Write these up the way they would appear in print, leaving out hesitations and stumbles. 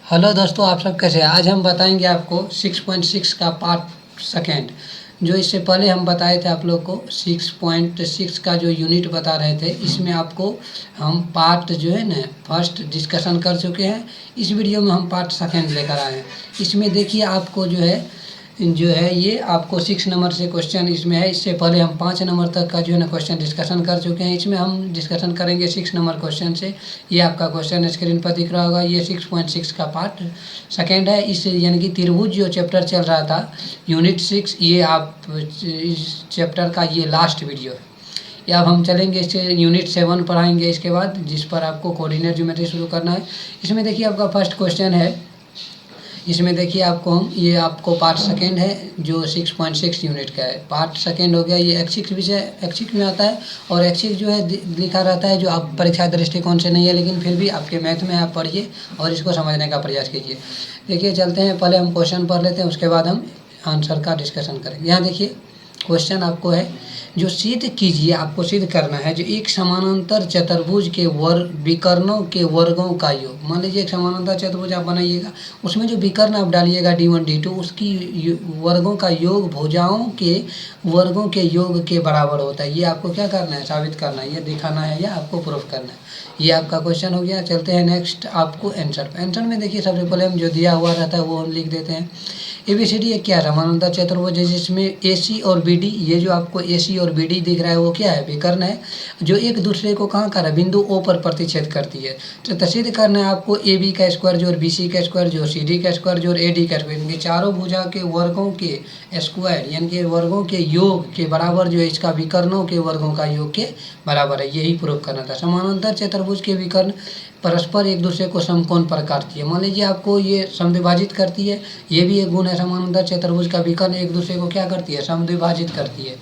Hello दोस्तों, आप सब कैसे हैं? आज हम बताएंगे आपको 6.6 का पार्ट सेकेंड। जो इससे पहले हम बताए थे आप लोग को 6.6 का जो यूनिट बता रहे थे, इसमें आपको हम पार्ट जो है ना फर्स्ट डिस्कशन कर चुके हैं। इस वीडियो में हम पार्ट सेकेंड लेकर आए हैं। इसमें देखिए आपको जो है ये आपको 6 नंबर से क्वेश्चन इसमें है। इससे पहले हम 5 नंबर तक का जो है ना क्वेश्चन डिस्कशन कर चुके हैं। इसमें हम डिस्कशन करेंगे 6 नंबर क्वेश्चन से। ये आपका क्वेश्चन स्क्रीन पर दिख रहा होगा। ये 6.6 का पार्ट सेकेंड है। इस यानी कि त्रिभुज जो चैप्टर चल रहा था यूनिट 6, ये आप इस चैप्टर का ये लास्ट वीडियो है। या अब हम चलेंगे इससे यूनिट 7 पढ़ाएंगे इसके बाद, जिस पर आपको कोऑर्डिनेट ज्योमेट्री शुरू करना है। इसमें देखिए आपका फर्स्ट क्वेश्चन है। इसमें देखिए ये आपको पार्ट सेकेंड है जो 6.6 यूनिट का है। पार्ट सेकेंड हो गया। ये ऐच्छिक विषय ऐच्छिक में आता है और ऐच्छिक जो है लिखा रहता है, जो आप परीक्षा दृष्टिकोण से नहीं है, लेकिन फिर भी आपके मैथ में आप पढ़िए और इसको समझने का प्रयास कीजिए। देखिए चलते हैं, पहले हम क्वेश्चन पढ़ लेते हैं, उसके बाद हम आंसर का डिस्कशन करेंगे। यहाँ देखिए क्वेश्चन आपको है, जो सिद्ध कीजिए, आपको सिद्ध करना है जो एक समानांतर चतुर्भुज के विकर्णों के वर्गों का योग। मान लीजिए एक समानांतर चतुर्भुज आप बनाइएगा, उसमें जो विकर्ण आप डालिएगा D1 D2, उसकी वर्गों का योग भुजाओं के वर्गों के योग के बराबर होता है। ये आपको क्या करना है? साबित करना है, ये दिखाना है या आपको प्रूफ करना है। ये आपका क्वेश्चन हो गया। चलते हैं नेक्स्ट आपको आंसर। आंसर में देखिए सबसे पहले हम जो दिया हुआ रहता है वो हम लिख देते हैं। ABCD एक क्या समानांतर चतुर्भुज है जिसमें AC और BD, ये जो आपको AC और BD दिख रहा है वो क्या है? विकर्ण है, जो एक दूसरे को कहाँ कर रहा है? बिंदु O पर प्रतिच्छेद करती है। तो सिद्ध करना है आपको AB का स्क्वायर जोड़ BC का स्क्वायर जोड़ CD का स्क्वायर जोड़ AD का स्क्वायर, इनके चारों भुजा के वर्गों के स्क्वायर यानी कि वर्गों के योग के बराबर जो है इसका विकर्णों के वर्गों का योग के बराबर है। यही प्रूव करना था। समानांतर चतुर्भुज के विकर्ण परस्पर एक दूसरे को समकोण पर काटती है। मान लीजिए आपको ये समद्विभाजित करती है, ये भी एक गुण है समानांतर चतुर्भुज का। विकर्ण एक दूसरे को क्या करती है? समद्विभाजित करती है।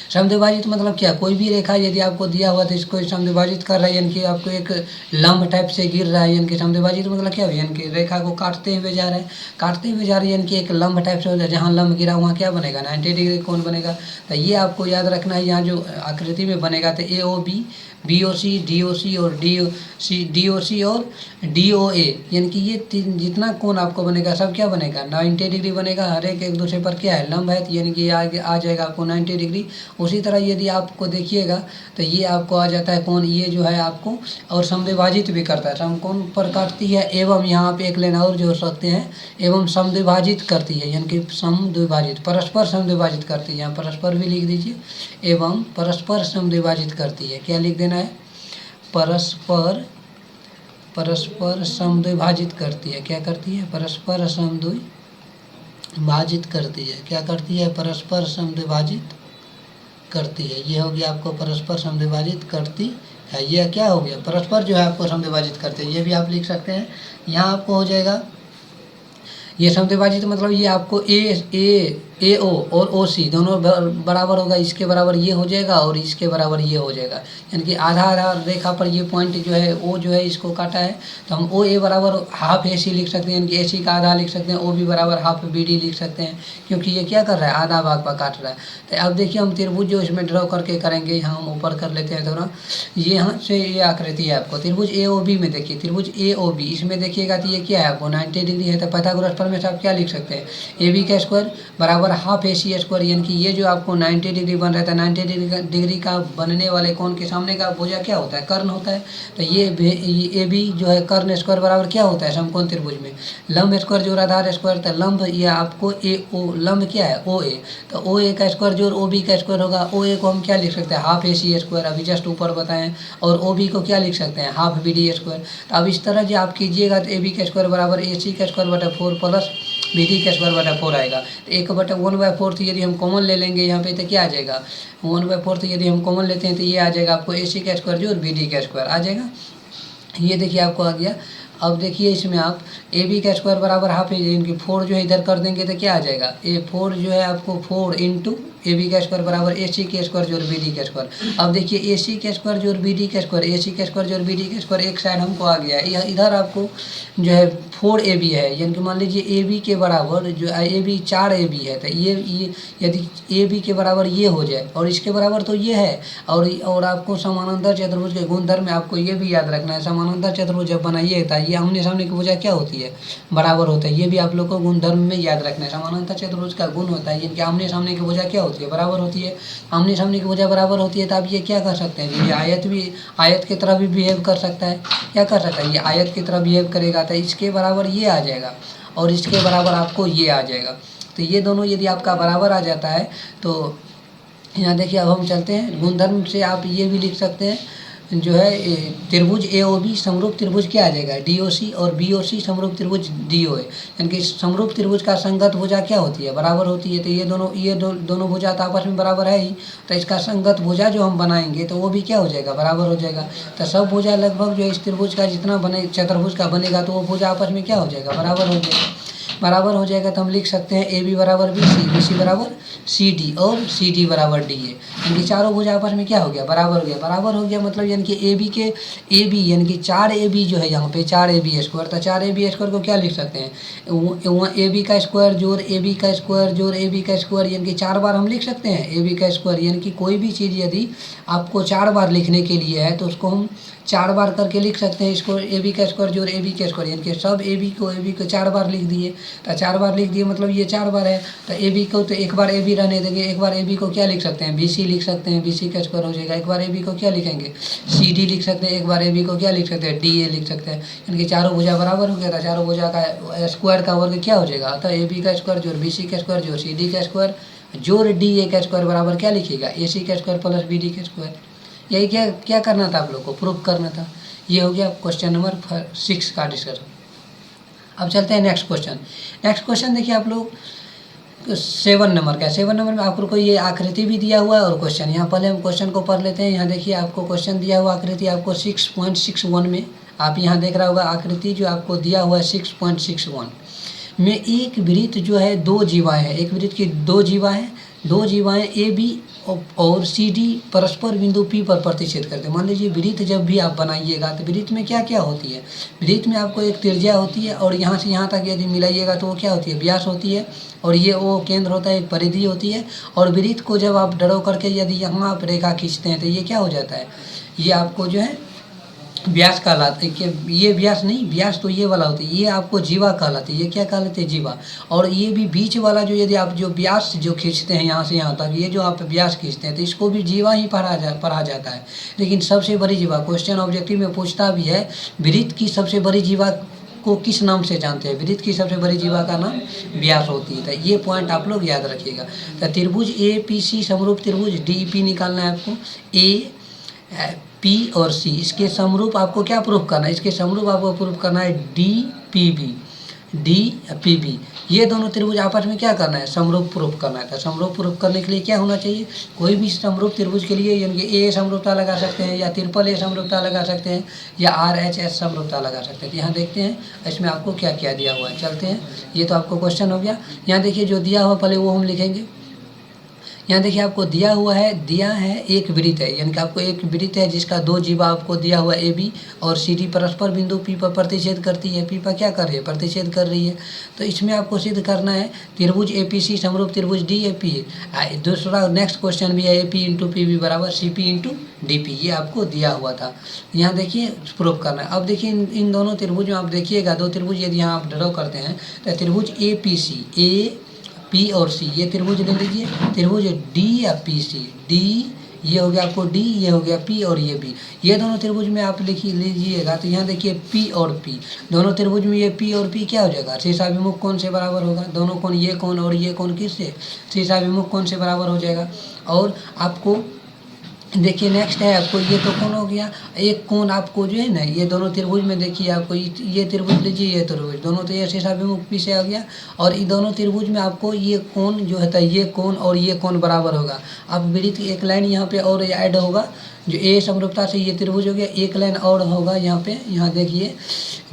समद्विभाजित मतलब क्या? कोई भी रेखा यदि आपको दिया हुआ तो इसको समद्विभाजित कर रहा है, यानी कि आपको एक लंब टाइप से गिर रहा है, यानी कि समद्विभाजित मतलब क्या है? यानी कि रेखा को काटते हुए जा रहा है, काटते हुए जा रहा है, यानी कि एक लंब टाइप से हो जाए। जहाँ लंब गिरा वहाँ क्या बनेगा? 90 डिग्री कोण बनेगा। तो ये आपको याद रखना है। यहाँ जो आकृति में बनेगा तो AOB, BOC, DOC और DOC और DOA, यानी कि ये जितना कोण आपको बनेगा सब क्या बनेगा? 90 डिग्री बनेगा। हर एक दूसरे पर क्या है? लंब है, यानी कि आगे आ जाएगा आपको 90 डिग्री। उसी तरह यदि आपको देखिएगा तो ये आपको आ जाता है कोण, ये जो है आपको और समद्विभाजित भी करता है, समकोण पर काटती है। एवं यहाँ पे एक लाइन और जोड़ सकते हैं, एवं समद्विभाजित करती है, यानी कि समद्विभाजित परस्पर समद्विभाजित करती है। यहाँ परस्पर भी लिख दीजिए, एवं परस्पर समद्विभाजित करती है। क्या लिख देना है? परस्पर समद्विभाजित करती है। क्या करती है? परस्पर समद्विभाजित करती है। क्या करती है? परस्पर समद्विभाजित करती है। ये हो गया आपको परस्पर समद्विभाजित करती है। ये क्या हो गया? परस्पर जो है आपको समद्विभाजित करते हैं। ये भी आप लिख सकते हैं। यहाँ आपको हो जाएगा ये समद्विभाजित मतलब ये आपको AO और OC दोनों बराबर होगा। इसके बराबर ये हो जाएगा और इसके बराबर ये हो जाएगा, यानी कि आधा आधा रेखा पर ये पॉइंट जो है O जो है इसको काटा है, तो हम OA बराबर हाफ AC लिख सकते हैं, यानी कि AC का आधा लिख सकते हैं। OB बराबर हाफ BD लिख सकते हैं, क्योंकि ये क्या कर रहा है? आधा भाग पर काट रहा है। तो अब देखिए हम त्रिभुज जो इसमें ड्रॉ करके करेंगे, यहाँ हम ऊपर कर लेते हैं थोड़ा। ये यहाँ से ये आकृति है आपको त्रिभुज AOB में। देखिए त्रिभुज AOB, इसमें देखिएगा तो ये क्या है? आपको 90 डिग्री है, तो पाइथागोरस प्रमेय से आप क्या लिख सकते हैं? AB का स्क्वायर बराबर हाफ AC स्क्वायर, यानी कि ये जो आपको 90 डिग्री बन रहा था, 90 डिग्री का बनने वाले कोण के सामने का भुजा क्या होता है? कर्ण होता है। तो ये AB जो है कर्ण स्क्वायर बराबर क्या होता है? समकोण त्रिभुज में लंब स्क्वायर जोड़ आधार स्क्वायर। तो लंब ये आपको AO, लंब क्या है? OA। तो OA का स्क्वायर जोड़ OB का स्क्वायर होगा। OA को हम क्या लिख सकते हैं? हाफ AC स्क्वायर, अभी जस्ट ऊपर बताएं। और OB को क्या लिख सकते हैं? Half BD square. तो अब इस तरह जो आप कीजिएगा तो AB का स्क्वायर बराबर AC का स्क्वायर बटा 4 प्लस BD का स्क्वायर बटा 4 आएगा। तो 1/1/4 यदि हम कॉमन ले लेंगे यहाँ पे तो क्या आ जाएगा? 1/4 यदि हम कॉमन लेते हैं तो ये आ जाएगा आपको AC का स्क्वायर जोड़ BD का स्क्वायर आ जाएगा। ये देखिए आपको आ गया। अब देखिए इसमें आप AB का स्क्वायर बराबर हाफ है, इनकी 4 जो है इधर कर देंगे तो क्या आ जाएगा? A4 जो है आपको 4 इंटू AB का स्क्वायर बराबर AC के स्क्वायर जोड़ BD का स्क्वायर। अब देखिए AC के स्क्वायर जोड़ BD का स्क्वायर, AC के स्क्वायर जोड़ BD का स्क्वायर एक साइड हमको आ गया है। इधर आपको जो है 4AB है, यानी कि मान लीजिए AB के बराबर जो AB 4AB है, तो ये यदि AB के बराबर ये हो जाए और इसके बराबर तो ये है। और आपको समानांतर चतुर्भुज के गुणधर्म में आपको ये भी याद रखना है। समानांतर चतुर्भुज जब बनाइए था ये आमने सामने की भुजा क्या होती है, बराबर होता है। ये भी आप लोग को गुणधर्म में याद रखना है। समानांतर चतुर्भुज का गुण होता है इनके आमने सामने की भुजा क्या होती है, बराबर होती है। आमने सामने की भुजा बराबर होती है तो आप ये क्या कर सकते हैं, ये आयत की तरह भी बिहेव कर सकता है। क्या कर सकता है, ये आयत की तरह बिहेव करेगा तो इसके बराबर ये आ जाएगा और इसके बराबर आपको ये आ जाएगा। तो ये दोनों यदि आपका बराबर आ जाता है तो यहाँ देखिए अब हम चलते हैं गुणधर्म से। आप ये भी लिख सकते हैं जो है त्रिभुज AOB समरूप त्रिभुज क्या आ जाएगा, DOC, और BOC समरूप त्रिभुज DOA। यानी कि समरूप त्रिभुज का संगत भुजा क्या होती है, बराबर होती है। तो ये दोनों भुजा तो आपस में बराबर है ही, तो इसका संगत भुजा जो हम बनाएंगे तो वो भी क्या हो जाएगा, बराबर हो जाएगा। तो सब भुजा लगभग जो इस त्रिभुज का जितना बने चतुर्भुज का बनेगा तो वो भुजा आपस में क्या हो जाएगा, बराबर हो जाएगा। बराबर हो जाएगा तो हम लिख सकते हैं AB बराबर BC, BC बराबर CD और CD बराबर DA। यानी कि चारों भुजा आपस में क्या हो गया, बराबर हो गया। बराबर हो गया मतलब यानी कि AB यानी कि 4AB जो है यहाँ पे 4AB स्क्वायर, तो 4AB स्क्वायर को क्या लिख सकते हैं, वहाँ AB का स्क्वायर जोड़ AB का स्क्वायर जोड़ AB का स्क्वायर, यानी कि 4 बार हम लिख सकते हैं AB का स्क्वायर। यानी कि कोई भी चीज़ यदि आपको 4 बार लिखने के लिए है तो उसको हम 4 बार करके लिख सकते हैं। इसको AB का स्क्वायर जोड़ AB का स्क्वायर, यानी कि सब AB को 4 बार लिख दिए। तो 4 बार लिख दिए मतलब ये 4 बार है। तो AB को तो एक बार AB रहने देंगे, एक बार AB को क्या लिख सकते हैं, BC लिख सकते हैं, BC का स्क्वायर हो जाएगा। एक बार AB को क्या लिखेंगे, CD लिख सकते हैं, एक बार AB को क्या लिख सकते हैं, DA लिख सकते हैं। यानी कि चारों भुजा बराबर हो गया था। चारों भुजा का स्क्वायर का वर्ग क्या हो जाएगा, अतः AB का स्क्वायर जोड़ BC का स्क्वायर जोड़ CD का स्क्वायर जोड़ DA का स्क्वायर बराबर क्या लिखिएगा, AC का स्क्वायर प्लस BD का स्क्वायर। यही क्या करना था आप लोग को, प्रूफ करना था। ये हो गया क्वेश्चन नंबर 6 का डिस्कशन। अब चलते हैं नेक्स्ट क्वेश्चन। नेक्स्ट क्वेश्चन देखिए आप लोग 7 नंबर का। 7 नंबर में आपको ये आकृति भी दिया हुआ है और क्वेश्चन। यहाँ पहले हम क्वेश्चन को पढ़ लेते हैं। यहाँ देखिए आपको क्वेश्चन दिया हुआ आकृति आपको 6.61 में, आप यहाँ देख रहा होगा आकृति जो आपको दिया हुआ है 6.61 में एक वृत्त जो है 2 जीवाएँ हैं। एक वृत्त की 2 जीवाएँ AB और CD परस्पर बिंदु P पर प्रतिच्छेद करते हैं। मान लीजिए वृत्त जब भी आप बनाइएगा तो वृत्त में क्या क्या होती है, वृत्त में आपको एक त्रिज्या होती है और यहाँ से यहाँ तक यदि मिलाइएगा तो वो क्या होती है, व्यास होती है। और ये वो केंद्र होता है, एक परिधि होती है। और वृत्त को जब आप ड्रॉ करके यदि यहाँ आप रेखा खींचते हैं तो ये क्या हो जाता है, ये आपको जो है व्यास कहलाते हैं। ये व्यास नहीं, व्यास तो ये वाला होता है, ये आपको जीवा कहलाते हैं। ये क्या कहलाते हैं, जीवा। और ये भी बीच वाला जो यदि आप जो व्यास जो खींचते हैं यहाँ से यहाँ तक, ये जो आप व्यास खींचते हैं तो इसको भी जीवा ही पढ़ा जाता है। लेकिन सबसे बड़ी जीवा क्वेश्चन ऑब्जेक्टिव में पूछता भी है, वृत्त की सबसे बड़ी जीवा को किस नाम से जानते हैं, वृत्त की सबसे बड़ी जीवा का नाम व्यास होती है। तो ये पॉइंट आप लोग याद रखिएगा। तो त्रिभुज APC समरूप त्रिभुज DEP निकालना है आपको। P और C इसके समरूप आपको क्या प्रूफ करना है, इसके समरूप आपको प्रूफ करना है DPB। ये दोनों त्रिभुज आपस में क्या करना है, समरूप प्रूफ करना है। तो समरूप प्रूफ करने के लिए क्या होना चाहिए, कोई भी समरूप त्रिभुज के लिए यानी कि A समरूपता लगा सकते हैं या ट्रिपल A समरूपता लगा सकते हैं या RHS समरूपता लगा सकते हैं। यहाँ देखते हैं इसमें आपको क्या क्या दिया हुआ है। चलते हैं, ये तो आपको क्वेश्चन हो गया। यहाँ देखिए जो दिया हुआ पहले वो हम लिखेंगे। यहाँ देखिए आपको दिया है एक वृत्त है, यानी कि आपको एक वृत्त है जिसका 2 जीवा आपको दिया हुआ AB और CD परस्पर बिंदु P पर प्रतिच्छेद करती है। P पर क्या कर रही है, प्रतिच्छेद कर रही है। तो इसमें आपको सिद्ध करना है त्रिभुज APC समरूप त्रिभुज DAP। दूसरा नेक्स्ट क्वेश्चन भी है AP × PB बराबर CP × DP। ये आपको दिया हुआ था, यहाँ देखिए प्रूफ करना है। अब देखिए इन दोनों त्रिभुज में आप देखिएगा 2 त्रिभुज यदि यहाँ आप ड्रॉ करते हैं तो त्रिभुज APC P और C ये त्रिभुज ले लीजिए। त्रिभुज DPC D ये हो गया आपको D, ये हो गया P और ये B। ये दोनों त्रिभुज में आप लीजिएगा तो यहाँ देखिए P और P दोनों त्रिभुज में ये P और P क्या हो जाएगा, शीर्षाभिमुख कोण से बराबर होगा। दोनों कोण, ये कोण और ये कोण किससे, शीर्षाभिमुख कोण से बराबर हो जाएगा। और आपको देखिए नेक्स्ट है आपको ये तो कोण हो गया। एक कोण आपको जो है ना ये दोनों त्रिभुज में देखिए आपको ये त्रिभुज लीजिए, ये त्रिभुज दोनों तो ये शीर्षाभिमुख P से आ गया। और इन दोनों त्रिभुज में आपको ये कोण जो है ये कोण और ये कोण बराबर होगा। अब वृत्त की एक लाइन यहाँ पे और ऐड होगा जो A समरूपता से ये त्रिभुज हो गया। एक लाइन और होगा यहाँ पे, यहाँ देखिए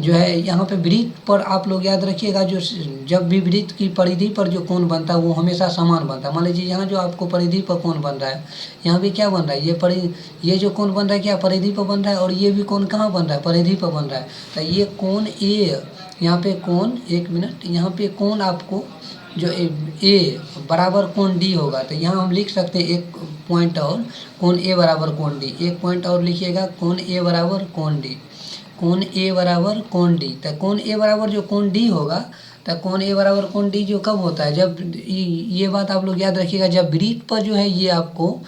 जो है यहाँ पे वृत्त पर आप लोग याद रखिएगा जो जब भी वृत्त की परिधि पर जो कोण बनता है वो हमेशा समान बनता है। मान लीजिए यहाँ जो आपको परिधि पर कोण बन रहा है, यहाँ भी क्या बन रहा है, ये जो कोण बन रहा है क्या परिधि पर बन रहा है और ये भी कोण कहाँ बन रहा है, परिधि पर बन रहा है। तो ये कोण A, यहाँ पे कोण, एक मिनट, यहाँ पे कोण आपको जो A बराबर कोण D होगा। तो यहाँ हम लिख सकते हैं एक पॉइंट और कोण A बराबर कोण D। एक पॉइंट और लिखिएगा कोण A बराबर कोण D। कोण ए बराबर कोण डी। तो कोण ए बराबर जो कोण डी होगा, तो कोण ए बराबर कोण डी जो कब होता है, जब ये बात आप लोग याद रखिएगा, जब वृत्त पर जो है ये आपको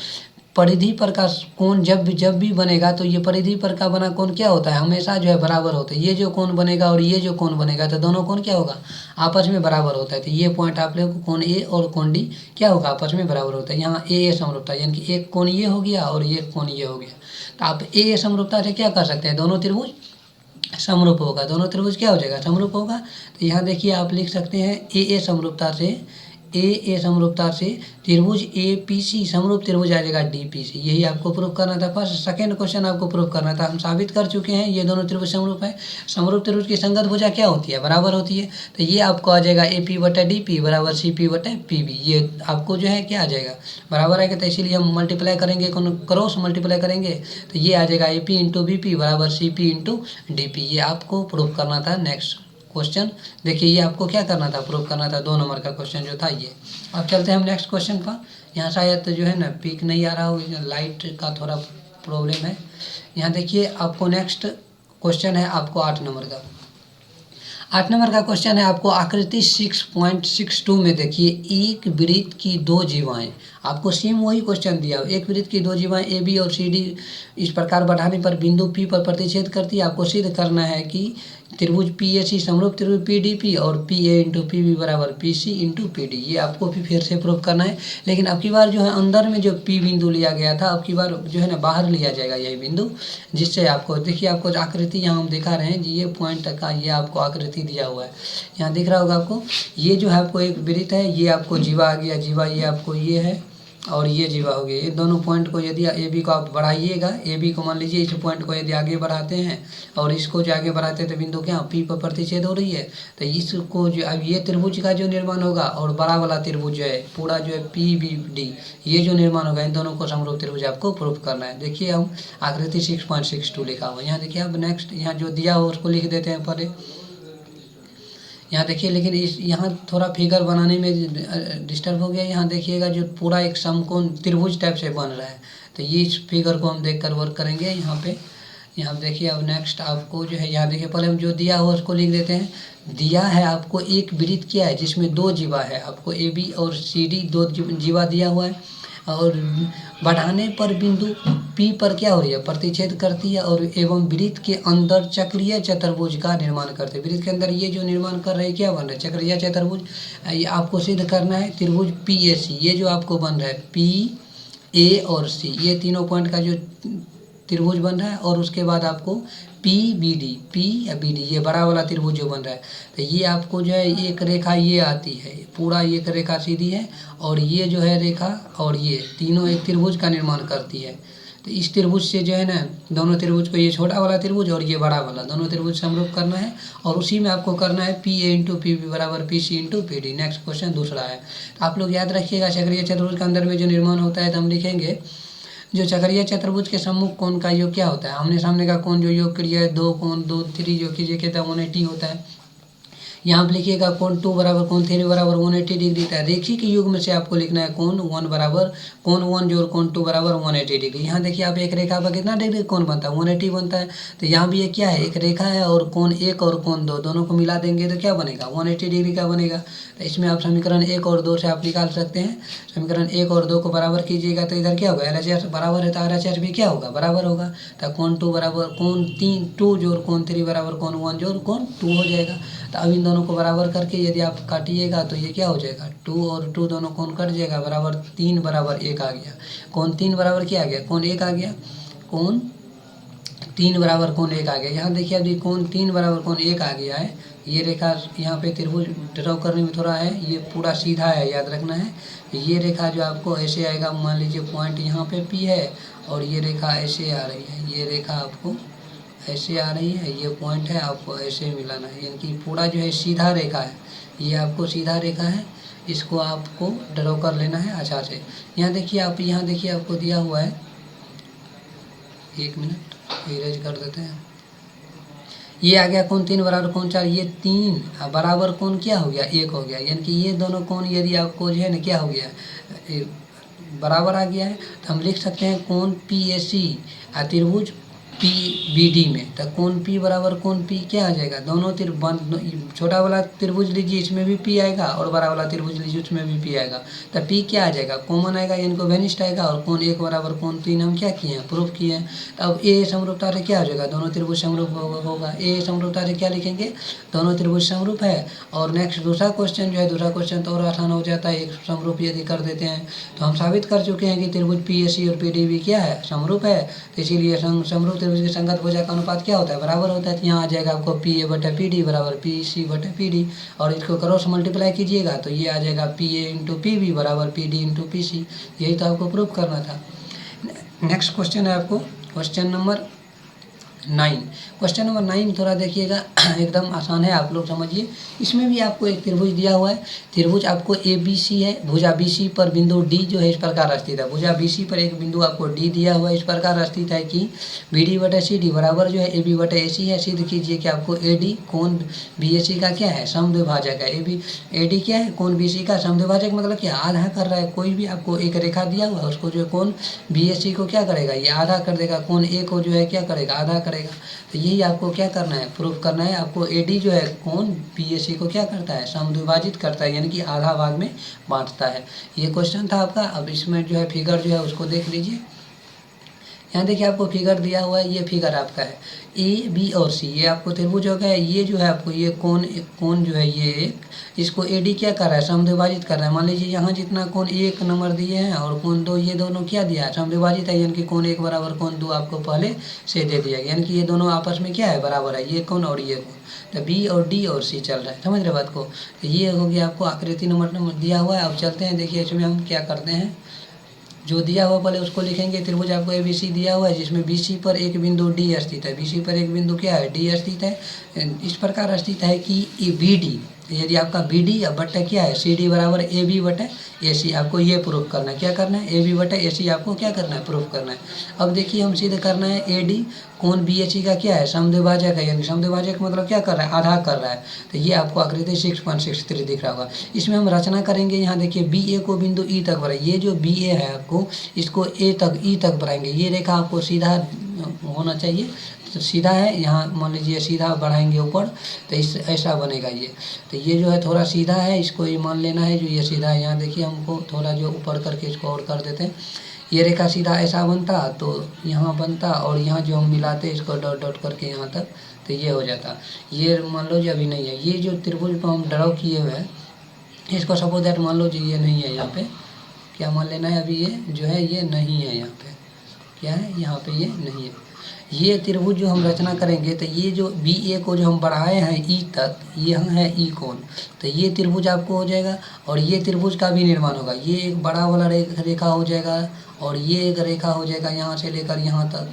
परिधि पर का कोण जब भी बनेगा, तो ये परिधि पर का बना कोण क्या होता है, हमेशा जो है बराबर होता है। ये जो कोण बनेगा और ये जो कोण बनेगा, तो दोनों कोण क्या होगा, आपस में बराबर होता है। तो ये पॉइंट आप लोग को कोण ए और कोण डी क्या होगा, आपस में बराबर होता है। यहाँ ए समरूपता, यानी कि एक कोण ये हो गया और एक कोण ये हो गया। तो आप ए समरूपता से क्या कर सकते हैं, दोनों त्रिभुज समरूप होगा, दोनों त्रिभुज क्या हो जाएगा, समरूप होगा। तो यहाँ देखिए आप लिख सकते हैं ए समरूपता से, ए समरूपता से त्रिभुज ए पी सी समरूप त्रिभुज आ जाएगा डी पी सी। यही आपको प्रूफ करना था। फर्स्ट सेकंड क्वेश्चन आपको प्रूफ करना था, हम साबित कर चुके हैं ये दोनों त्रिभुज समरूप है। समरूप त्रिभुज की संगत भुजा क्या होती है, बराबर होती है। तो ये आपको आ जाएगा ए पी बटा डी पी बराबर सी पी बटा पी बी। ये आपको जो है क्या आ जाएगा, बराबर आएगा। तो इसीलिए हम मल्टीप्लाई करेंगे, क्रॉस मल्टीप्लाई करेंगे, तो ये आ जाएगा A P into B P बराबर C P into D P. ये आपको प्रूफ करना था। नेक्स्ट क्वेश्चन देखिए, ये आपको क्या करना था, प्रूफ करना था 2 नंबर का क्वेश्चन जो था ये। अब चलते हैं हम नेक्स्ट क्वेश्चन पर। यहाँ शायद जो है ना पिक नहीं आ रहा हो, लाइट का थोड़ा प्रॉब्लम है। यहाँ देखिए आपको नेक्स्ट क्वेश्चन है आपको 8 नंबर का। 8 नंबर का क्वेश्चन है आपको आकृति 6.62 में देखिए, एक वृत्त की 2 जीवाएं, आपको सेम वही क्वेश्चन दिया। एक वृत्त की 2 जीवाएं ए बी और सी डी इस प्रकार बढ़ाने पर बिंदु पी पर प्रतिच्छेद करती है। आपको सिद्ध करना है कि त्रिभुज पी ए सी समरूप त्रिभुज पी डी पी और P A into P B बराबर P C into P D. ये आपको फिर से प्रूफ करना है, लेकिन अब की बार जो है अंदर में जो पी बिंदु लिया गया था, अब की बार जो है ना बाहर लिया जाएगा यही बिंदु, जिससे आपको देखिए आपको आकृति यहाँ हम दिखा रहे हैं जी, ये पॉइंट का ये आपको आकृति दिया हुआ है, यहाँ दिख रहा होगा आपको। ये जो है आपको एक वृत्त है, ये आपको जीवा आ गया, जीवा ये आपको ये है और ये जीवा हो गया। ये दोनों पॉइंट को यदि ए बी को आप बढ़ाइएगा, ए बी को मान लीजिए इस पॉइंट को यदि आगे बढ़ाते हैं और इसको जो आगे बढ़ाते हैं तो बिंदु क्या पी पर प्रतिच्छेद हो रही है। तो इसको जो अब ये त्रिभुज का जो निर्माण होगा और बड़ा वाला त्रिभुज जो है पूरा जो है पी बी डी, ये जो निर्माण होगा इन दोनों को समरूप त्रिभुज आपको प्रूफ करना है। देखिए हम आकृति 6.62 लिखा हुआ, यहाँ देखिए अब नेक्स्ट यहाँ जो दिया हो उसको लिख देते हैं पहले। यहाँ देखिए, लेकिन इस यहाँ थोड़ा फिगर बनाने में डिस्टर्ब हो गया। यहाँ देखिएगा जो पूरा एक समकोण त्रिभुज टाइप से बन रहा है, तो ये इस फिगर को हम देखकर वर्क करेंगे यहाँ पे। यहाँ देखिए अब नेक्स्ट आपको जो है, यहाँ देखिए पहले हम जो दिया हो उसको लिख देते हैं। दिया है आपको एक वृत्त क्या है जिसमें 2 जीवा है, आपको ए बी और सी डी 2 जीवा दिया हुआ है और बढ़ाने पर बिंदु पी पर क्या हो रही है, प्रतिच्छेद करती है और एवं वृत्त के अंदर चक्रीय चतुर्भुज का निर्माण करते हैं। वृत्त के अंदर ये जो निर्माण कर रहे हैं क्या बन रहा है, चक्रीय चतुर्भुज। ये आपको सिद्ध करना है त्रिभुज पी ए सी, ये जो आपको बन रहा है पी ए और सी, ये तीनों पॉइंट का जो त्रिभुज बन रहा है, और उसके बाद आपको पी बी डी, पी या बी डी ये बड़ा वाला त्रिभुज जो बन रहा है, तो ये आपको जो है एक रेखा ये आती है, पूरा एक रेखा सीधी है और ये जो है रेखा और ये तीनों एक त्रिभुज का निर्माण करती है। तो इस त्रिभुज से जो है ना दोनों त्रिभुज को, ये छोटा वाला त्रिभुज और ये बड़ा वाला, दोनों त्रिभुज समरूप करना है और उसी में आपको करना है P A into P B बराबर P C into P D. Next question दूसरा है, तो आप लोग याद रखिएगा चक्रीय चतुर्भुज के अंदर में जो निर्माण होता है तो हम लिखेंगे जो चक्रीय चतुर्भुज के सम्मुख कोण का योग क्या होता है, आमने सामने का कोण जो योग क्रिया है 2 कोण 2 3 जो कीजिए कहता है 180 होता है। यहाँ पे लिखिएगा कोण 2 बराबर कोण 3 बराबर 180 डिग्री था। रेखिक युग में से आपको लिखना है कोण 1 बराबर कोण 1 जोड़ कोण 2 बराबर 180 डिग्री। यहाँ देखिए आप एक रेखा पर कितना डिग्री कोण बनता है, 180 बनता है। तो यहाँ भी ये क्या है, एक रेखा है और कोण 1 और कोण 2 दोनों को मिला देंगे तो क्या बनेगा, 180 डिग्री का बनेगा। तो इसमें आप समीकरण 1 और 2 से आप निकाल सकते हैं। समीकरण 1 और 2 को बराबर कीजिएगा तो इधर क्या होगा, LHS बराबर है तो RHS भी क्या होगा, बराबर होगा। तो कोण 2 बराबर कोण 2 जोड़ कोण 3 बराबर कोण 1 जोड़ कोण 2 हो जाएगा। तो अब इन दोनों को बराबर करके यदि आप काटिएगा तो ये क्या हो जाएगा, 2 और 2 दोनों कोण कट जाएगा, बराबर 3 बराबर 1 आ गया। कोण 3 बराबर क्या आ गया, कोण 1 आ गया, कोण 3 बराबर कोण 1 आ गया। यहाँ देखिए अभी कोण 3 बराबर कोण 1 आ गया है। ये रेखा यहाँ पे त्रिभुज ड्रॉ करने में थोड़ा है, ये पूरा सीधा है, याद रखना है। ये रेखा जो आपको ऐसे आएगा, मान लीजिए पॉइंट यहाँ पे P है और ये रेखा ऐसे आ रही है, ये रेखा आपको ऐसे आ रही है, ये पॉइंट है, आपको ऐसे मिलाना है, यानी कि पूरा जो है सीधा रेखा है, ये आपको सीधा रेखा है, इसको आपको ड्रॉ कर लेना है अच्छा से। यहाँ देखिए आप, यहाँ देखिए आपको दिया हुआ है, 1 मिनट इरेज कर देते हैं। ये आ गया कोण 3 बराबर कोण 4, ये 3 बराबर कोण क्या हो गया, 1 हो गया। यानी कि ये दोनों कोण यदि आपको जो है ना क्या हो गया, बराबर आ गया है, तो हम लिख सकते हैं कोण PAC त्रिभुज पी बी डी में, तो कोण पी बराबर कोण पी क्या आ जाएगा, दोनों छोटा वाला त्रिभुज लीजिए, इसमें भी पी आएगा, और बड़ा वाला त्रिभुज लीजिए, उसमें भी पी आएगा। तो पी क्या आ जाएगा, कॉमन आएगा, इनको वेनिस्ट आएगा, और कोण एक बराबर कोण तीन हम क्या किए हैं, प्रूफ किए हैं। तो अब ए समरूपता से क्या हो जाएगा, दोनों त्रिभुज समरूप होगा। ए समरूपता से क्या लिखेंगे, दोनों त्रिभुज समरूप है। और नेक्स्ट दूसरा क्वेश्चन जो है, दूसरा क्वेश्चन तो और आसान हो जाता है, एक समरूप यदि कर देते हैं तो हम साबित कर चुके हैं कि त्रिभुज पी ए सी और पी डी भी क्या है, समरूप है। तो इसीलिए समरूप त्रिभुज की संगत भुजा का अनुपात क्या होता है, बराबर होता है। तो यहाँ आ जाएगा आपको पी ए बटा पी डी बराबर पी सी बटा पी डी, और इसको क्रॉस मल्टीप्लाई कीजिएगा तो ये आ जाएगा P A into P B बराबर P D into P C. यही तो आपको प्रूफ करना था। नेक्स्ट क्वेश्चन है आपको क्वेश्चन नंबर 9। क्वेश्चन नंबर 9 थोड़ा देखिएगा, एकदम आसान है, आप लोग समझिए। इसमें भी आपको एक त्रिभुज दिया हुआ है, त्रिभुज आपको ए बी सी है, भुजा बी सी पर बिंदु डी जो है इस प्रकार स्थित है। भुजा बी सी पर एक बिंदु आपको डी दिया हुआ है, इस प्रकार स्थित है कि बी डी बटा सी डी बराबर जो है ए बी बटा ए सी है। सिद्ध कीजिए कि आपको ए डी कोण बी ए सी का क्या है, समद्विभाजक है। ए डी क्या है, कोण बी सी का समद्विभाजक, मतलब क्या आधा कर रहा है। कोई भी आपको एक रेखा दिया हुआ है, उसको जो है कोण बी ए सी को क्या करेगा, ये आधा कर देगा, कोण ए को जो है क्या करेगा, आधा करेगा। तो यही आपको क्या करना है, प्रूफ करना है। आपको एडी जो है कोण बीएसी को क्या करता है, समद्विभाजित करता है, यानी कि आधा भाग में बांटता है। ये क्वेश्चन था आपका। अब इसमें जो है फिगर जो है उसको देख लीजिए। यहाँ देखिए आपको फिगर दिया हुआ है, ये फिगर आपका है ए बी और सी, ये आपको त्रिभुज हो गया। ये जो है आपको ये कोण जो है ये इसको ए डी क्या कर रहा है, समद्विभाजित कर रहा है। मान लीजिए यहाँ जितना कोण एक नंबर दिए हैं और कोण दो, ये दोनों क्या दिया है, समद्विभाजित है, यानी कि कोण एक बराबर कोण दो आपको पहले से दे दिया गया, यानी कि ये दोनों आपस में क्या है, बराबर है, ये कोण और ये कोण। तो बी और डी और सी चल रहा है, समझ रहे बात को। तो ये हो गया आपको आकृति नंबर दिया हुआ है। अब चलते हैं, देखिए इसमें हम क्या करते हैं, जो दिया हुआ पहले उसको लिखेंगे। त्रिभुज आपको ए बी सी दिया हुआ है, जिसमें बी सी पर एक बिंदु डी स्थित है। बी सी पर एक बिंदु क्या है, डी स्थित है। इस प्रकार स्थित है कि ए बी डी, यदि आपका बी डी बट्टा क्या है, सी डी बराबर ए बी बटे ए सी, आपको ये प्रूफ करना है। क्या करना है, ए बी बटे ए सी आपको क्या करना है, प्रूफ करना है। अब देखिए हम सिद्ध करना है ए डी कोण बी ए सी का क्या है, समद्विभाजक है, यानी समद्विभाजक मतलब क्या कर रहा है, आधा कर रहा है। तो ये आपको आकृति 6.63 दिख रहा होगा। इसमें हम रचना करेंगे। यहाँ देखिए बी ए को बिंदु ई तक बढ़ाए, ये जो बी ए है आपको इसको ए तक ई तक बढ़ाएंगे। ये रेखा आपको सीधा होना चाहिए, तो सीधा है, यहाँ मान लीजिए सीधा बढ़ाएंगे ऊपर तो इस ऐसा बनेगा ये। तो ये जो है थोड़ा सीधा है, इसको ये मान लेना है जो ये सीधा है। यहाँ देखिए हमको थोड़ा जो ऊपर करके इसको और कर देते हैं, ये रेखा सीधा ऐसा बनता तो यहाँ बनता, और यहाँ जो हम मिलाते इसको डॉट डॉट करके यहाँ तक, तो ये हो जाता। ये मान लो जो अभी नहीं है, ये जो त्रिभुज को हम ड्रॉ किए हुए हैं इसको सपोज दैट मान लो जो ये नहीं है, यहाँ पे क्या मान लेना है, अभी ये जो है ये नहीं है, यहाँ पे क्या है, यहाँ पे ये नहीं है। ये त्रिभुज जो हम रचना करेंगे तो ये जो बी ए को जो हम बढ़ाए हैं ई तक, ये है ई कोण, तो ये त्रिभुज आपको हो जाएगा। और ये त्रिभुज का भी निर्माण होगा, ये एक बड़ा वाला रेखा हो जाएगा, और ये एक रेखा हो जाएगा यहाँ से लेकर यहाँ तक,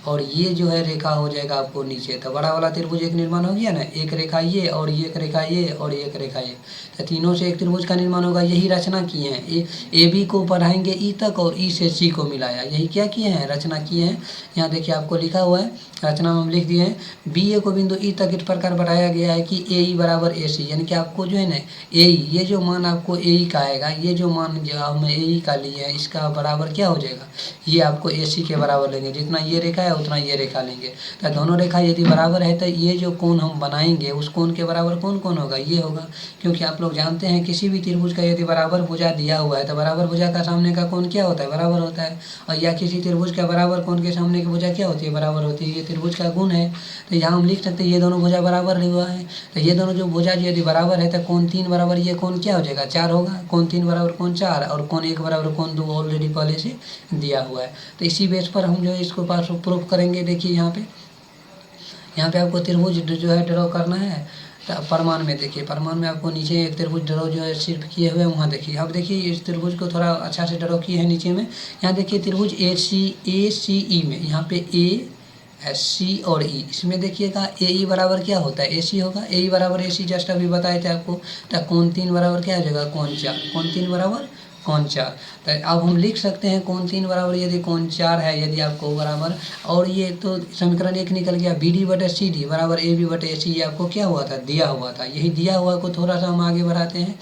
और ये जो है रेखा हो जाएगा आपको नीचे। तो बड़ा वाला त्रिभुज एक निर्माण हो गया ना, एक रेखा ये और ये एक रेखा ये और एक रेखा ये, तो तीनों से एक त्रिभुज का निर्माण होगा। यही रचना किए हैं, ए बी को बढ़ाएंगे ई तक और ई से सी को मिलाया, यही क्या किए हैं, रचना किए हैं। यहाँ देखिए आपको लिखा हुआ है, रचना में हम लिख दिए हैं बी ए को बिंदु ई तक इस प्रकार बढ़ाया गया है कि ए ई बराबर ए सी, यानी कि आपको जो है ना ए ई, ये जो मान आपको ए ई का आएगा, ये जो मान जो हम ए ई का लिए हैं इसका बराबर क्या हो जाएगा, ये आपको ए सी के बराबर लेंगे। जितना ये रेखा है उतना ये रेखा लेंगे। तो दोनों रेखा यदि बराबर है तो ये जो कोण हम बनाएंगे उस कोण के बराबर कौन होगा, ये होगा। क्योंकि आप लोग जानते हैं किसी भी त्रिभुज का यदि बराबर भुजा दिया हुआ है तो बराबर भुजा का सामने का कोण क्या होता है, बराबर होता है। और या किसी त्रिभुज का बराबर कोण के सामने की भुजा क्या होती है, बराबर होती है। ये त्रिभुज का गुण है। तो यहाँ हम लिख सकते हैं ये दोनों भुजा बराबर हुआ है। तो ये दोनों जो भुजा यदि बराबर है तो कोण 3 बराबर ये कोण क्या हो जाएगा, 4 होगा। कोण 3 बराबर कोण 4 और कोण 1 बराबर कोण 2 ऑलरेडी पहले से दिया हुआ है। तो इसी बेस पर हम जो है इसको पास प्रूफ करेंगे। देखिए यहाँ पे आपको त्रिभुज जो है ड्रॉ करना है। तो परमाण में देखिए, परमाण में आपको नीचे एक त्रिभुज ड्रॉ जो है सिर्फ किए हुए हैं, वहाँ देखिए। अब देखिए इस त्रिभुज को थोड़ा अच्छा से ड्रॉ किए हैं नीचे में। यहाँ देखिए त्रिभुज ए सी ई में, यहाँ पे ए सी और ई, इसमें देखिएगा ए ई बराबर क्या होता है, ए सी होगा। ए ई बराबर ए सी जस्ट अभी बताए थे आपको। तो कोण 3 बराबर क्या हो जाएगा, कोण 4। कोण 3 बराबर कोण 4। तो अब हम लिख सकते हैं कोण 3 बराबर यदि कोण 4 है, यदि आपको बराबर, और ये तो समीकरण 1 निकल गया। बी डी बटे सी डी बराबर ए बी बटे ए सी, ये आपको क्या हुआ था, दिया हुआ था। यही दिया हुआ को थोड़ा सा हम आगे बढ़ाते हैं।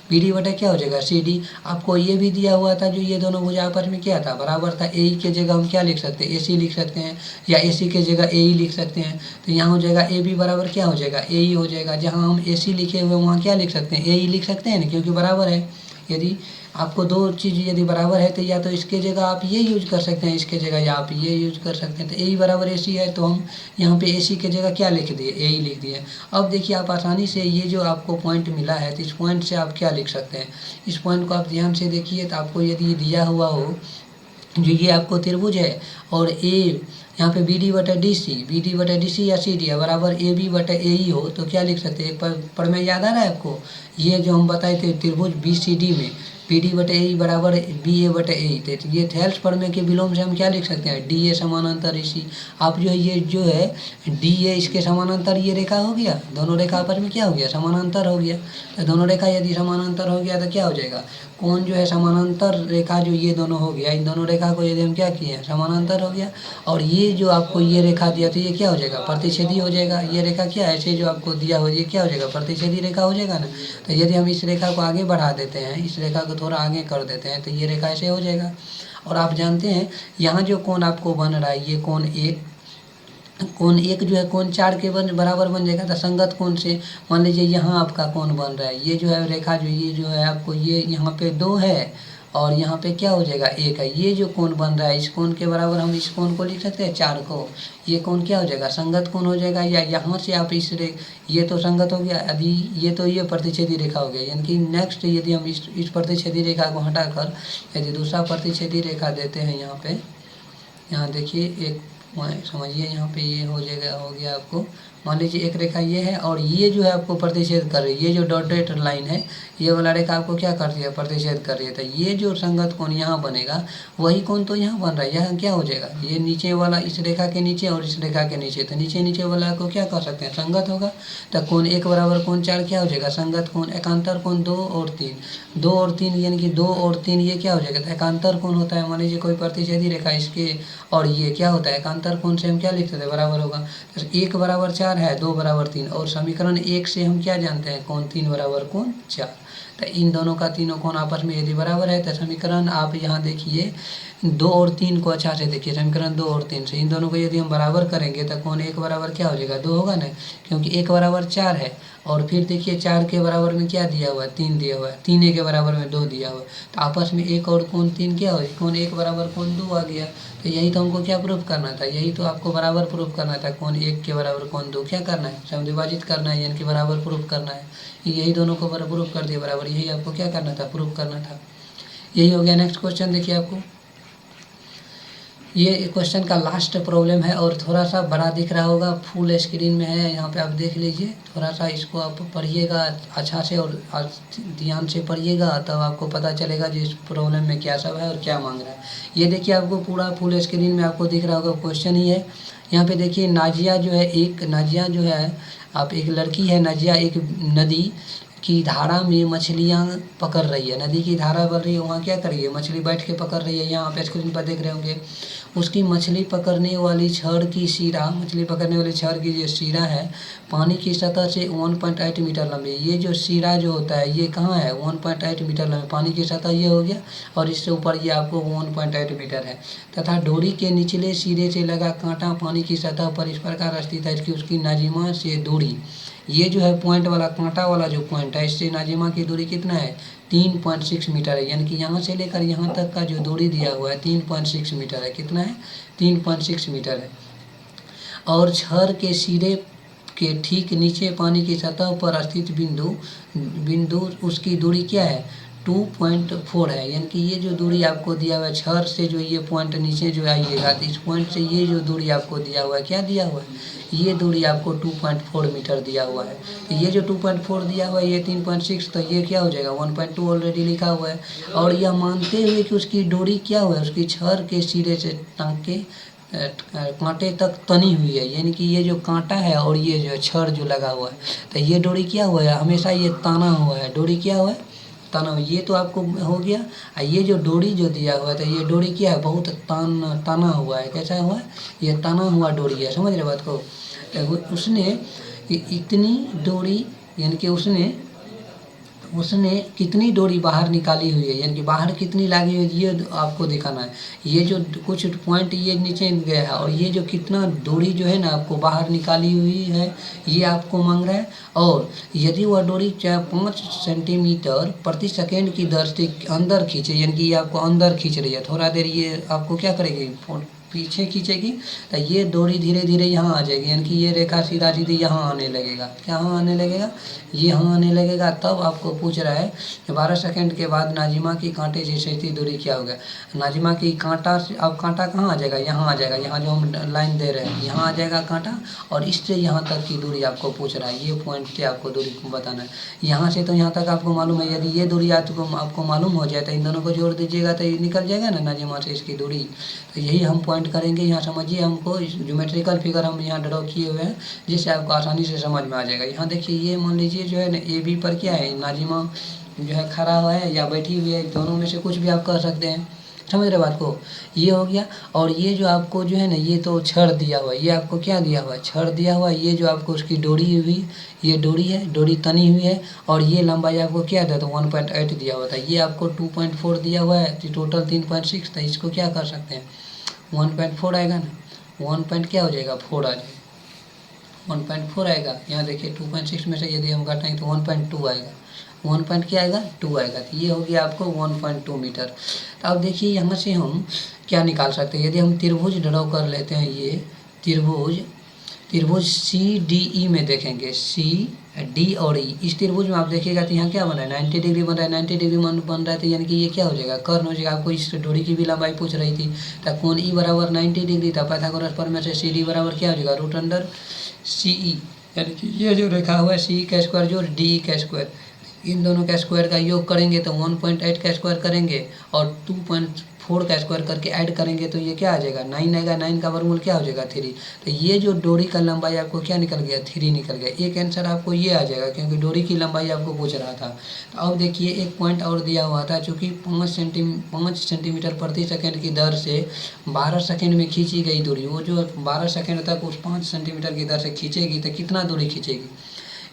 BD बटा क्या हो जाएगा CD। आपको ये भी दिया हुआ था जो ये दोनों भुजा आपस में क्या था, बराबर था। AE के जगह हम क्या लिख सकते हैं, AC लिख सकते हैं, या AC के जगह AE लिख सकते हैं। तो यहाँ हो जाएगा AB बराबर क्या हो जाएगा, AE हो जाएगा। जहाँ हम AC लिखे हुए वहाँ क्या लिख सकते हैं, AE लिख सकते हैं ना, क्योंकि बराबर है। यदि आपको दो चीज़ यदि बराबर है तो या तो इसके जगह आप ये यूज कर सकते हैं, इसके जगह या आप ये यूज कर सकते हैं। तो AE बराबर AC है, तो हम यहाँ पे AC के जगह क्या लिख दिए, AE लिख दिए। अब देखिए आप आसानी से ये जो आपको पॉइंट मिला है, तो इस पॉइंट से आप क्या लिख सकते हैं। इस पॉइंट को आप ध्यान से देखिए, तो आपको यदि दिया हुआ हो जो ये आपको त्रिभुज है, और यहाँ पे BD बटा DC या CD है बराबर AB बटा AE हो, तो क्या लिख सकते हैं, पर में याद आ रहा है आपको, ये जो हम बताए थे त्रिभुज BCD में BD बटा AE बराबर BA बटा AE, तो ये थेल्स प्रमेय के विलोम से हम क्या लिख सकते हैं, DA समानांतर AC। आप जो है ये जो है DA इसके समानांतर ये रेखा हो गया, दोनों रेखा आपस में क्या हो गया, समानांतर हो गया। तो दोनों रेखा यदि समानांतर हो गया तो क्या हो जाएगा, कौन जो है समानांतर रेखा जो ये दोनों हो गया, इन दोनों रेखा को यदि हम क्या किए हैं, समानांतर हो गया। और ये जो आपको ये रेखा दिया तो ये क्या हो जाएगा, प्रतिच्छेदी हो जाएगा। ये रेखा क्या है, ऐसे जो आपको दिया हो ये क्या हो जाएगा, प्रतिच्छेदी रेखा हो जाएगा ना। तो यदि हम इस रेखा को आगे बढ़ा देते हैं, इस रेखा को थोड़ा आगे कर देते हैं, तो ये रेखा ऐसे हो जाएगा। और आप जानते हैं यहाँ जो कोण आपको बन रहा है, ये कोण एक जो है कोण 4 के बराबर बन जाएगा। तो संगत कोण से मान लीजिए यहाँ आपका कोण बन रहा है, ये जो है रेखा जो ये जो है आपको ये यहाँ पे 2 है और यहाँ पे क्या हो जाएगा 1 है। ये जो कोण बन रहा है इस कोण के बराबर हम इस कोण को लिख सकते हैं 4 को। ये कोण क्या हो जाएगा, संगत कोण हो जाएगा। या यहाँ से आप ये तो संगत हो गया, यदि ये तो ये प्रतिच्छेदी रेखा हो गया। यानी कि नेक्स्ट यदि हम इस प्रतिच्छेदी रेखा को हटाकर यदि दूसरा प्रतिच्छेदी रेखा देते हैं यहाँ पे, यहाँ देखिए एक समझिए, यहाँ पे ये हो गया आपको। मान लीजिए एक रेखा ये है और ये जो है आपको प्रतिच्छेद कर रही है। ये जो डॉटेड लाइन है ये वाला रेखा आपको क्या कर रही है, प्रतिच्छेद कर रही है। तो ये जो संगत कोण यहाँ बनेगा वही कोण तो यहाँ बन रहा है। यहाँ क्या हो जाएगा, ये नीचे वाला इस रेखा के नीचे और इस रेखा के नीचे, तो नीचे वाला को क्या कर सकते हैं, संगत होगा। तो कोण 1 बराबर कोण 4 क्या हो जाएगा, संगत कोण। एकांतर कोण 2 और 3 यानी कि 2 और 3 ये क्या हो जाएगा, तो एकांतर कोण होता है। मान लीजिए कोई प्रतिच्छेदी रेखा इसके और ये क्या होता है, एकांतर कोण से हम क्या लिख सकते हैं, बराबर होगा। तो 1 बराबर 4 है, 2 बराबर 3, और समीकरण 1 से हम क्या जानते हैं, कोण 3 बराबर कोण 4। तो इन दोनों का तीनों कोण आपस में यदि बराबर है तो समीकरण आप यहाँ देखिए 2 और 3 को अच्छा से देखिए, समीकरण 2 और 3 से इन दोनों को यदि हम बराबर करेंगे तो कोण 1 बराबर क्या हो जाएगा, 2 होगा ना, क्योंकि 1 बराबर 4 है। और फिर देखिए 4 के बराबर में क्या दिया हुआ है, 3 दिया हुआ है, 3 के बराबर में 2 दिया हुआ है। तो आपस में 1 और कोण 3 क्या हो, कोण 1 बराबर कोण 2 आ गया। तो यही तो हमको क्या प्रूफ करना था, यही तो आपको बराबर प्रूफ करना था। कोण 1 के बराबर कोण 2 क्या करना है, समविभाजित करना है, यानी कि बराबर प्रूफ करना है। यही दोनों को प्रूफ कर दिया बराबर, यही आपको क्या करना था, प्रूफ करना था। यही हो गया। नेक्स्ट क्वेश्चन देखिए, आपको ये क्वेश्चन का लास्ट प्रॉब्लम है और थोड़ा सा बड़ा दिख रहा होगा, फुल स्क्रीन में है, यहाँ पे आप देख लीजिए। थोड़ा सा इसको आप पढ़िएगा अच्छा से और ध्यान से पढ़िएगा, तब आपको पता चलेगा जी इस प्रॉब्लम में क्या सब है और क्या मांग रहा है। ये देखिए आपको पूरा फुल स्क्रीन में आपको दिख रहा होगा, क्वेश्चन ही है। यहाँ पे देखिए नाजिया जो है आप एक लड़की है, नाजिया एक नदी की धारा में मछलियाँ पकड़ रही है। नदी की धारा बढ़ रही है, वहाँ क्या कर रही है, मछली बैठ के पकड़ रही है। यहाँ आप स्क्रीन पर देख रहे होंगे। उसकी मछली पकड़ने वाली छड़ की जो सिरा है पानी की सतह से 1.8 मीटर लंबी। ये जो सिरा जो होता है ये कहाँ है, 1.8 मीटर लंबी, पानी की सतह ये हो गया, और इससे ऊपर ये आपको 1.8 मीटर है। तथा डोरी के निचले सिरे से लगा कांटा पानी की सतह पर इस प्रकार स्थित है कि उसकी नाजिमा से दूरी, ये जो है पॉइंट वाला कांटा वाला जो पॉइंट है, इससे नाजिमा की दूरी कितना है, 3.6 मीटर है। यानी कि यहाँ से लेकर यहाँ तक का जो दूरी दिया हुआ है 3.6 मीटर है। कितना है, 3.6 मीटर है। और छड़ के सिरे के ठीक नीचे पानी की सतह पर स्थित बिंदु उसकी दूरी क्या है, 2.4 है। यानी कि ये जो दूरी आपको दिया हुआ है छड़ से, जो ये पॉइंट नीचे जो आइएगा तो इस पॉइंट से ये जो दूरी आपको दिया हुआ है, क्या दिया हुआ है, ये दूरी आपको 2.4 मीटर दिया हुआ है। तो ये जो 2.4 दिया हुआ है, ये 3.6, तो ये क्या हो जाएगा 1.2 ऑलरेडी लिखा हुआ है। और यह मानते हुए कि उसकी डोरी क्या हुआ है, उसकी छड़ के सिरे से टांग के कांटे तक तनी हुई है। यानी कि ये जो कांटा है और ये जो छड़ जो लगा हुआ है, तो ये डोरी क्या हुआ है, हमेशा ये ताना हुआ है। डोरी क्या हुआ है, ताना हुआ। ये तो आपको हो गया। ये जो डोरी जो दिया हुआ है, तो ये डोरी क्या है, बहुत ताना हुआ है। कैसा हुआ है, ये ताना हुआ डोरी है। समझ रहे बात को। उसने इतनी डोरी, यानी कि उसने उसने कितनी डोरी बाहर निकाली हुई है, यानी कि बाहर कितनी लगी हुई है, ये आपको दिखाना है। ये जो कुछ पॉइंट ये नीचे गया है और ये जो कितना डोरी जो है ना आपको बाहर निकाली हुई है, ये आपको मांग रहा है। और यदि वह डोरी 5 सेंटीमीटर प्रति सेकेंड की दर से अंदर खींचे, यानी कि ये आपको अंदर खींच रही है, थोड़ा देर ये आपको क्या करेगी, पीछे खींचेगी, तो ये डोरी धीरे धीरे यहाँ आ जाएगी, यानी कि ये रेखा सीधा सीधी यहाँ आने लगेगा। क्या यहाँ आने लगेगा, ये यहाँ आने लगेगा। तब आपको पूछ रहा है 12 सेकंड के बाद नाजिमा की कांटे से क्षैतिज दूरी क्या होगा। नाजिमा की कांटा से अब कांटा कहाँ आ जाएगा, यहाँ आ जाएगा, यहाँ जो हम लाइन दे रहे हैं यहाँ आ जाएगा कांटा, और इससे यहाँ तक की दूरी आपको पूछ रहा है। ये पॉइंट से आपको दूरी बताना है। यहाँ से तो यहाँ तक आपको मालूम है, यदि ये दूरी आपको मालूम हो जाए तो इन दोनों को जोड़ दीजिएगा तो ये निकल जाएगा ना नाजिमा से इसकी दूरी। तो यही हम पॉइंट करेंगे। यहाँ समझिए, हमको ज्योमेट्रिकल फिगर हम यहाँ ड्रॉ किए हुए हैं, जिससे आपको आसानी से समझ में आ जाएगा। यहाँ देखिए, ये मान लीजिए जो है ना ए बी पर क्या है, नाजिमा जो है खड़ा हुआ है या बैठी हुई है, दोनों में से कुछ भी आप कर सकते हैं। समझ रहे बात को, ये हो गया। और ये जो आपको जो है ना, ये तो छड़ दिया हुआ है, ये आपको क्या दिया हुआ है, छड़ दिया हुआ है। ये जो आपको उसकी डोरी हुई, ये डोरी है, डोरी तनी हुई है, और ये लंबाई आपको क्या था, तो 1.8 दिया हुआ था। ये आपको 2.4 दिया हुआ है, टोटल 3.6 था। इसको क्या कर सकते हैं, 1.4 आएगा ना, 1 पॉइंट क्या हो जाएगा, 4 आ जाएगा, 1.4 आएगा। यहाँ देखिए 2.6 में से यदि हम घटाएंगे तो 1.2 आएगा, 1 पॉइंट क्या आएगा, 2 आएगा। तो ये हो गया आपको 1.2 मीटर। तो अब देखिए, यहाँ से हम क्या निकाल सकते हैं, यदि हम त्रिभुज ड्रॉ कर लेते हैं, ये त्रिभुज सी डी ई में देखेंगे, सी डी और ई, इस त्रिभुज में आप देखिएगा तो यहाँ क्या बन रहा है, 90 डिग्री बन रहा है, 90 डिग्री बन रहा है। तो यानी कि ये क्या हो जाएगा, कर्ण हो जाएगा। आपको इस डोरी की भी लंबाई पूछ रही थी, तो कोण ई बराबर 90 डिग्री था। पाइथागोरस प्रमेय से सी डी बराबर क्या हो जाएगा, रूट अंडर सी ई, यानी कि ये जो रेखा हुआ है सी का स्क्वायर जो डी का स्क्वायर, इन दोनों का स्क्वायर का योग करेंगे तो 1.8 का स्क्वायर करेंगे, और 2.4 का स्क्वायर करके ऐड करेंगे तो ये क्या आ जाएगा, 9 आएगा। 9 का वर्गमूल क्या हो जाएगा, 3। तो ये जो डोरी का लंबाई आपको क्या निकल गया, 3 निकल गया। एक आंसर आपको ये आ जाएगा, क्योंकि डोरी की लंबाई आपको पूछ रहा था। तो अब देखिए, एक पॉइंट और दिया हुआ था, चूँकि 5 सेंटीमीटर प्रति सेकेंड की दर से 12 सेकेंड में खींची गई दूरी, वो जो 12 सेकेंड तक उस 5 सेंटीमीटर की दर से खींचेगी, तो कितना दूरी खींचेगी,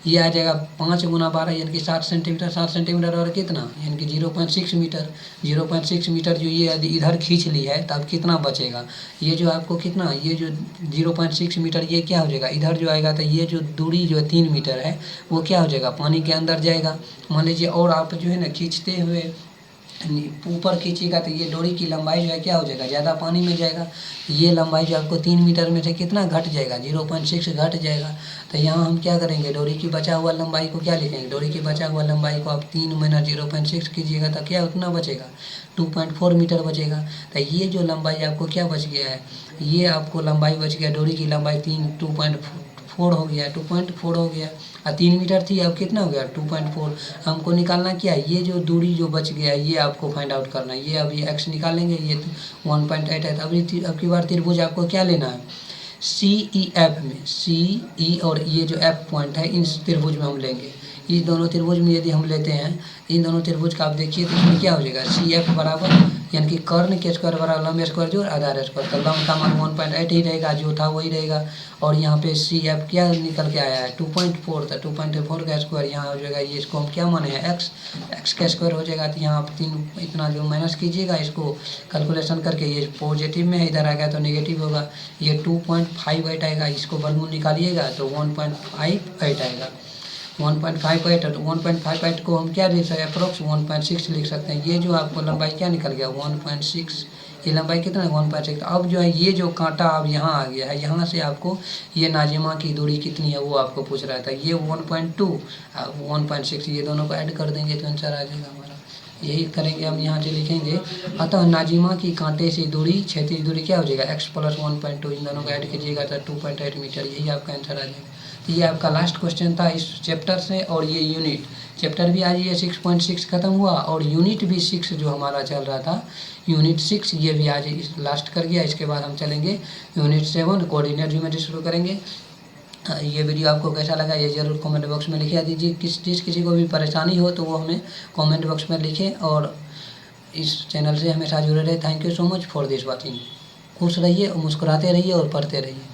ये आ जाएगा 5 गुना 12, यानी कि 60 सेंटीमीटर। 60 सेंटीमीटर और कितना, यानी कि 0.6 मीटर। 0.6 मीटर जो ये यदि इधर खींच ली है, तब कितना बचेगा, ये जो आपको कितना, ये जो 0.6 मीटर ये क्या हो जाएगा, इधर जो आएगा, तो ये जो दूरी जो 3 मीटर है वो क्या हो जाएगा, पानी के अंदर जाएगा। मान लीजिए, और आप जो है ना खींचते हुए ऊपर खींचेगा तो ये डोरी की लंबाई जो है क्या हो जाएगा, ज़्यादा पानी में जाएगा। ये लंबाई जो आपको 3 मीटर में से कितना घट जाएगा, 0.6 घट जाएगा। तो यहाँ हम क्या करेंगे, डोरी की बचा हुआ लंबाई को क्या लिखेंगे, डोरी की बचा हुआ लंबाई को आप 3 महीना 0.6 कीजिएगा तो क्या उतना बचेगा, 2.4 मीटर बचेगा। तो ये जो लंबाई आपको क्या बच गया है, ये आपको लंबाई बच गया, डोरी की लंबाई 2.4 हो गया, 2.4 हो गया। 3 मीटर थी, अब कितना हो गया, 2.4। हमको निकालना क्या है, ये जो दूरी जो बच गया ये आपको फाइंड आउट करना है। ये अभी एक्स निकालेंगे, ये 1.8 है। तो अब की बार त्रिभुज आपको क्या लेना है, सी ई एफ में, सी ई और ये जो एफ पॉइंट है, इन त्रिभुज में हम लेंगे। इस दोनों त्रिभुज में यदि हम लेते हैं, इन दोनों त्रिभुज का आप देखिए तो इसमें क्या हो जाएगा, सी एफ बराबर, यानी कि कर्ण के स्क्वायर बराबर लंब स्क्वायर जोड़ आधार स्क्वायर। तो लंब का मान 1.8 ही रहेगा, जो था वही रहेगा। और यहाँ पे सी एफ क्या निकल के आया है, 2.4 था, 2.4 का स्क्वायर यहाँ हो जाएगा। ये इसको हम क्या माने हैं, एक्स का स्क्वायर हो जाएगा। तो यहाँ आप 3 इतना जो माइनस कीजिएगा, इसको कैलकुलेशन करके, ये पॉजिटिव में है, इधर आ गया तो नेगेटिव होगा। ये 2.58 आएगा, इसको वर्गमूल निकालिएगा तो 1.58 आएगा, 1.58। और 1.58 को हम क्या लिख सकते हैं, अप्रोक्स 1.6 लिख सकते हैं। ये जो आपको लंबाई क्या निकल गया, 1.6, ये लंबाई कितना है, 1.6। अब जो है ये जो कांटा अब यहाँ आ गया है, यहाँ से आपको ये नाजिमा की दूरी कितनी है वो आपको पूछ रहा था। ये 1.2, 1.6, ये दोनों को ऐड कर देंगे तो आंसर आ जाएगा हमारा। यही करेंगे हम, यहाँ से लिखेंगे, अतः नाजिमा की कांटे से दूरी, क्षैतिज दूरी क्या हो जाएगा, x + 1.2, इन दोनों को ऐड कीजिएगा तो 2.8 मीटर। यही आपका आंसर आ जाएगा। तो ये आपका लास्ट क्वेश्चन था इस चैप्टर से। और ये यूनिट चैप्टर भी आज ये 6.6 खत्म हुआ, और यूनिट भी 6 जो हमारा चल रहा था, यूनिट 6 ये भी आज लास्ट कर गया। इसके बाद हम चलेंगे यूनिट 7 कोऑर्डिनेट ज्योमेट्री शुरू करेंगे। ये वीडियो आपको कैसा लगा ये ज़रूर कमेंट बॉक्स में लिखिए दीजिए। किसी को भी परेशानी हो तो वो हमें कमेंट बॉक्स में लिखें, और इस चैनल से हमेशा जुड़े रहे। Thank you so much for this watching. खुश रहिए, मुस्कुराते रहिए और पढ़ते रहिए।